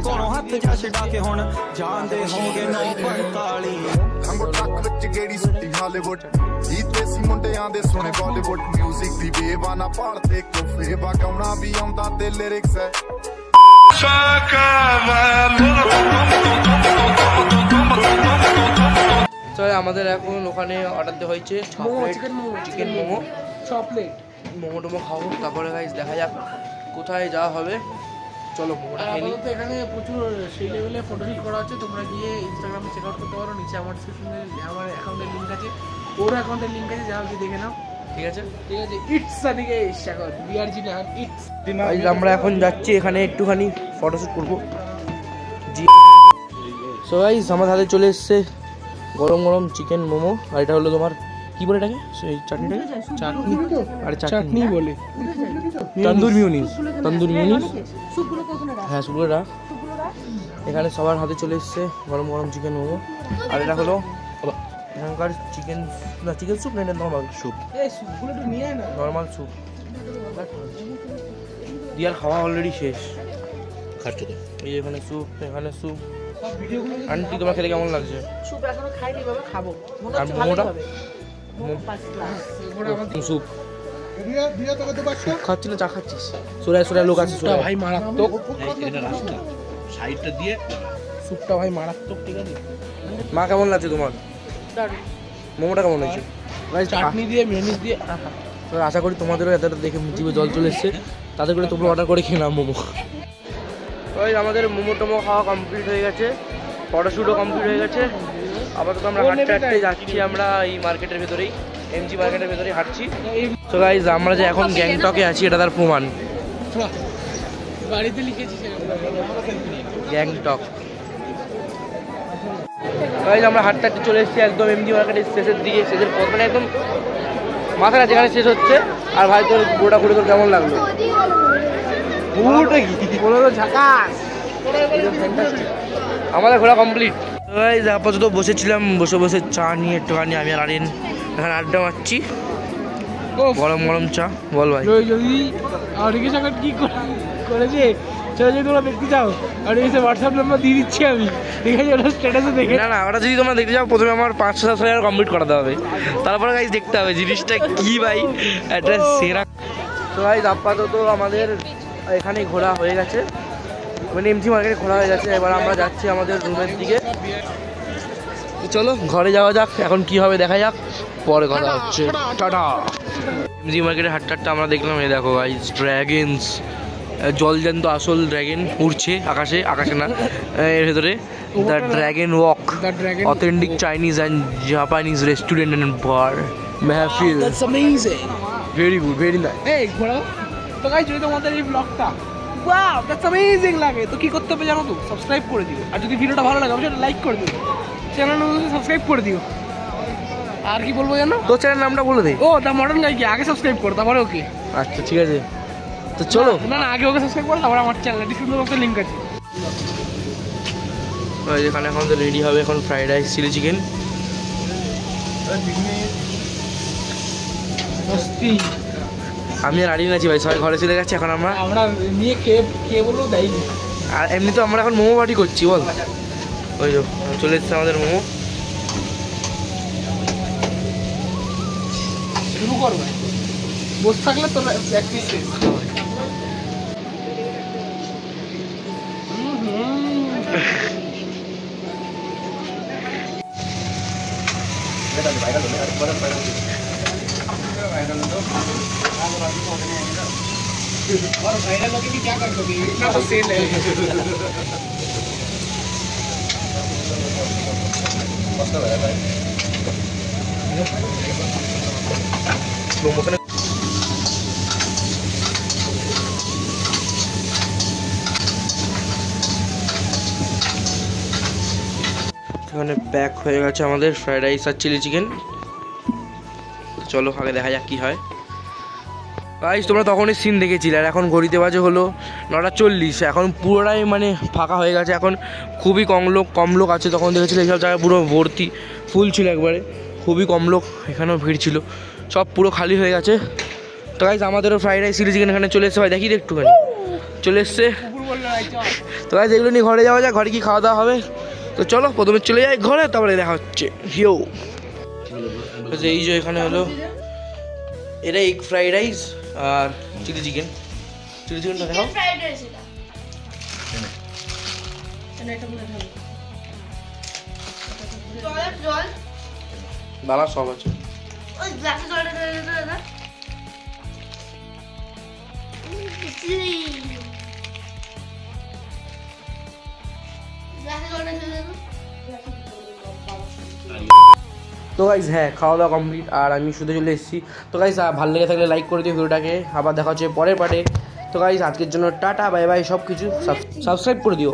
ਕੋਲੋਂ ਹੱਥ ਜਾ ਛਡਾ ਕੇ ਹੁਣ ਜਾਣਦੇ ਹੋਗੇ 9:45 ਹੰਗੋ ਟਰੱਕ ਵਿੱਚ ਗੇੜੀ ਸੁੱਟੀ ਹਾਲੀਵੁੱਡ ਜੀਤੇ ਸੀ ਮੁੰਡਿਆਂ ਦੇ ਸੋਹਣੇ ਬਾਲੀਵੁੱਡ ਮਿਊਜ਼ਿਕ ਦੀ ਵੇਵਾ ਨਾ ਭਾਲਦੇ ਕੋਫੇ ਵਾ ਗਾਉਣਾ ਵੀ ਆਉਂਦਾ ਤੇ ਲਿਰਿਕਸ ਹੈ আমাদের এখন ওখানে অর্ডার দেওয়া হয়েছে চিকেন মোমো চকলেট মোমো টোমো খাবো তারপরে গাইস দেখা যাক কোথায় যাওয়া হবে চলো মোমোটা খেয়ে নিই। এখানে প্রচুর সেই লেভেলে ফটোশুট করা হচ্ছে, তোমরা গিয়ে ইনস্টাগ্রামে চেক আউট করতে পারো, নিচে আমার ডিসক্রিপশনে আমার অ্যাকাউন্টের লিঙ্ক আছে, ওর অ্যাকাউন্টের লিঙ্ক আছে, যাও গিয়ে দেখে নাও। ঠিক আছে ইটস সাদিকে এখন বিআরজি না ইটস। আমরা এখন যাচ্ছি এখানে একটুখানি ফটোশুট করবো জি। সো গাইস আমার হাতে চলে এসছে গরম গরম চিকেন মোমো, আর এটা হলো তোমার কি বলে এটাকে সেই চাটনিটাকে চাটনি আরে চাটনি বলে তন্দুর মিউনিস হ্যাঁ সুপুরোটা। এখানে সবার হাতে চলে এসছে গরম গরম চিকেন মোমো, আর এটা হলো এখানকার চিকেন স্যুপ না এটা নর্মাল স্যুপ নর্মাল স্যুপ দিয়ার খাওয়া অলরেডি শেষ খাচ্ছে তো। এই এখানে স্যুপ আন্টি তোমার খেতে কেমন লাগছে? স্যুপ এখনো খাইনি, বাবা খাবো। আর মোমোটা স্যুপ খাচ্ছি না চা খাচ্ছিস? সোরায় লোক আছে ভাই মারাত্মক, সাইডটা দিয়ে স্যুপটা ভাই মারাত্মক। ঠিক আছে মা কেমন লাগছে তোমার? মোমোটা কেমন লাগছে? চাটনি দিয়ে মেয়োনিজ দিয়ে আশা করি তোমাদেরও এতটা দেখে জিভে জল চলে এসছে, তাদের করে তোমরা অর্ডার করে খেয়ে নাও মোমো। ওই আমাদের মোমো টোমো খাওয়া কমপ্লিট হয়ে গেছে, ফটোশ্যুটও কমপ্লিট হয়ে গেছে। আপাতত আমরা হাঁটতে যাচ্ছি আমরা এই মার্কেটের ভেতরেই, এমজি মার্কেটের ভেতরেই হাঁটছি। তো গাইজ আমরা যে এখন গ্যাংটকে আছি এটা তার প্রমাণ, বাড়িতে লিখেছি গ্যাংটক। গাইজ আমরা হাঁটতে চলে এসেছি একদম এমজি মার্কেটের শেষের দিকে, শেষের পথ মানে একদম মাথাটা যেখানে শেষ হচ্ছে। আর ভাই তোর গোটা ঘুরে তোর কেমন লাগলো? আমাদের ঘোরা কমপ্লিট। আপাতত বসেছিলাম, বসে চা নিয়ে একটুখানি আমি আর আরিন এখানে আড্ডা মারছি, গরম গরম চা। বল ভাই যদি অরিকের সঙ্গে কি করেছে যদি তোমরা দেখতে চাও অরিকের হোয়াটসঅ্যাপ নাম্বার দিয়ে দিচ্ছি আমি, ঠিক আছে? ওটা স্ট্যাটাসে দেখে না ওটা যদি তোমরা দেখতে চাও প্রথমে আমার 500-7 হাজার কমপ্লিট করাতে হবে, তারপরে গাইজ দেখতে হবে জিনিসটা কি ভাই একটা সেরা। তো গাইজ আপাতত আমাদের এখানে ঘোরা হয়ে গেছে, মানে এমজি মার্কেটে ঘোরা হয়ে গেছে। এবার আমরা যাচ্ছি আমাদের রুমের দিকে। চলো ঘরে যাওয়া যাক, এখন কি হবে দেখা যাক, পরে কথা হচ্ছে। টাটা। এমজি মার্কেটের হাটটা আমরা দেখলাম, এই দেখো গাইজ ড্র্যাগনস, জলজ্যান্ত আসল ড্র্যাগন উড়ছে আকাশে না এর ভেতরে। The dragon walk, authentic Chinese and Japanese restaurant and bar Mehfil. That's amazing, very good, very nice. এই ঘোরাও তো গাইজ, যদি তোমাদের এই ব্লগটা ওয়াও দ্যাটস অ্যামেজিং লাগে তো কি করতে হবে জানো তো? সাবস্ক্রাইব করে দিও, আর যদি ভিডিওটা ভালো লাগে অবশ্যই লাইক করে দিও, চ্যানেলটা সাবস্ক্রাইব করে দিও। আর কি বলবো জানো? তোর চ্যানেল নামটা বলে দে। ও দ্য মডার্ন গাই, কি আগে সাবস্ক্রাইব করো তারপরে ওকে। আচ্ছা ঠিক আছে, তো চলো। না আগে ওকে সাবস্ক্রাইব করো তারপরে আমার চ্যানেল ডিসক্রিপশন বক্সে লিংক আছে। এখানে এখন তো রেডি হবে এখন ফ্রাইড রাইস চিলি চিকেন। আমি আর আরিন আছি ভাই, সবাই ঘরে চলে গেছে, এখন আমরা নিয়ে খেয়ে বলবো দেয়নি। আর এমনি তো আমরা এখন মোমো পার্টি করছি বল। ওই যে চলে এসছে আমাদের মোমো। শুরু করবে, বসে থাকলে তো প্র্যাকটিস শেষ। और वायरल होके भी क्या कर दोगे? इतना तो सेल है। मस्त है भाई। প্রমোশনে এখানে প্যাক হয়ে গেছে আমাদের ফ্রাইড রাইস আর চিলি চিকেন। চলো আগে দেখা যাক কি হয়। গাইস তোমরা তখনই সিন দেখেছিলে, আর এখন ঘড়িতে বাজে হলো 9:40। এখন পুরোটাই মানে ফাঁকা হয়ে গেছে, এখন খুবই কম লোক আছে। তখন দেখেছিলে এইসব জায়গায় পুরো ভর্তি, ফুল ছিল একবারে, খুবই কম লোক, এখানেও ভিড় ছিল, সব পুরো খালি হয়ে গেছে। তো গাইস আমাদেরও ফ্রাইড রাইস চিলি চিকেন এখানে চলে এসছে ভাই, দেখি একটুখানি চলে এসছে। তো গাইস এগুলো নিয়ে ঘরে যাওয়া যায়, ঘরে কি খাওয়া দাওয়া হবে। তো চলো প্রথমে চলে যাই ঘরে, তারপরে দেখা হচ্ছে। হিও এই যে এখানে হলো এটা এগ ফ্রাইড রাইস আর চিলি চিকেন। চিলি চিকেনটা দেখাও। বালা সব আছে। তো গাইজ হ্যাঁ, খাওয়া দাওয়া কমপ্লিট আর আমি শুধু চলে এসেছি। তো গাইজ ভালো লেগে থাকলে লাইক করে দিও ভিডিওটাকে, আবার দেখা হচ্ছে পরের পার্টে। তো গাইজ আজকের জন্য টাটা বাই বাই, সব কিছু সাবস্ক্রাইব করে দিও।